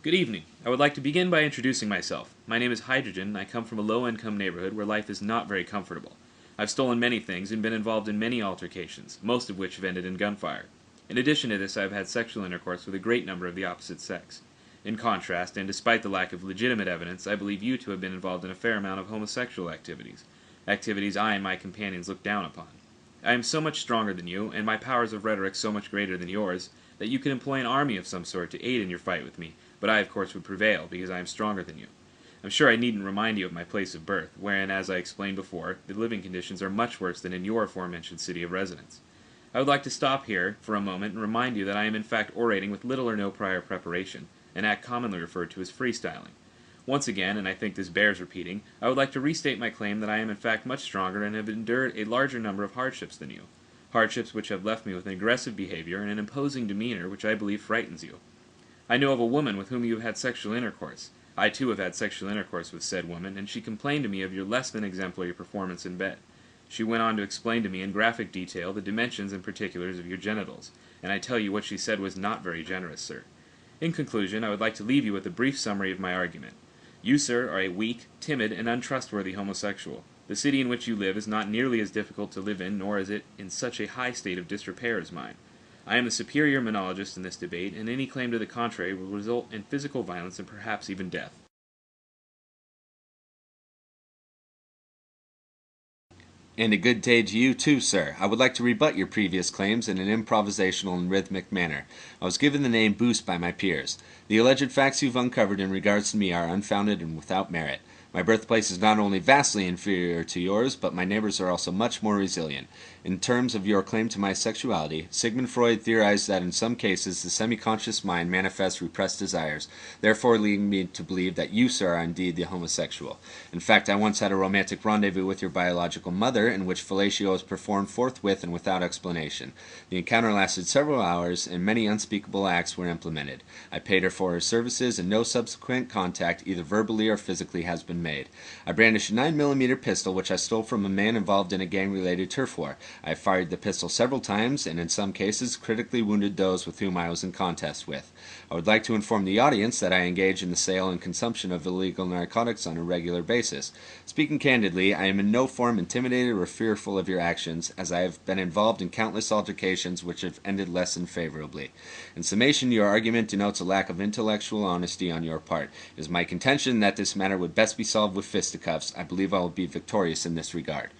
Good evening. I would like to begin by introducing myself. My name is Hydrogen, and I come from a low-income neighborhood where life is not very comfortable. I've stolen many things and been involved in many altercations, most of which have ended in gunfire. In addition to this, I have had sexual intercourse with a great number of the opposite sex. In contrast, and despite the lack of legitimate evidence, I believe you to have been involved in a fair amount of homosexual activities I and my companions look down upon. I am so much stronger than you, and my powers of rhetoric so much greater than yours, that you could employ an army of some sort to aid in your fight with me, but I of course would prevail, because I am stronger than you. I'm sure I needn't remind you of my place of birth, wherein, as I explained before, the living conditions are much worse than in your aforementioned city of residence. I would like to stop here for a moment and remind you that I am in fact orating with little or no prior preparation, an act commonly referred to as freestyling. Once again, and I think this bears repeating, I would like to restate my claim that I am in fact much stronger and have endured a larger number of hardships than you. Hardships which have left me with an aggressive behavior and an imposing demeanor which I believe frightens you. I know of a woman with whom you have had sexual intercourse. I too have had sexual intercourse with said woman, and she complained to me of your less than exemplary performance in bed. She went on to explain to me in graphic detail the dimensions and particulars of your genitals, and I tell you what she said was not very generous, sir. In conclusion, I would like to leave you with a brief summary of my argument. You, sir, are a weak, timid, and untrustworthy homosexual. The city in which you live is not nearly as difficult to live in, nor is it in such a high state of disrepair as mine. I am the superior monologist in this debate, and any claim to the contrary will result in physical violence and perhaps even death. And a good day to you too, sir. I would like to rebut your previous claims in an improvisational and rhythmic manner. I was given the name Boost by my peers. The alleged facts you've uncovered in regards to me are unfounded and without merit. My birthplace is not only vastly inferior to yours, but my neighbors are also much more resilient. In terms of your claim to my sexuality, Sigmund Freud theorized that in some cases the semi-conscious mind manifests repressed desires, therefore leading me to believe that you, sir, are indeed the homosexual. In fact, I once had a romantic rendezvous with your biological mother, in which fellatio was performed forthwith and without explanation. The encounter lasted several hours, and many unspeakable acts were implemented. I paid her for her services, and no subsequent contact, either verbally or physically, has been made. I brandish a 9mm pistol which I stole from a man involved in a gang-related turf war. I have fired the pistol several times, and in some cases critically wounded those with whom I was in contest with. I would like to inform the audience that I engage in the sale and consumption of illegal narcotics on a regular basis. Speaking candidly, I am in no form intimidated or fearful of your actions, as I have been involved in countless altercations which have ended less than favorably. In summation, your argument denotes a lack of intellectual honesty on your part. It is my contention that this matter would best be solved with fisticuffs. I believe I will be victorious in this regard.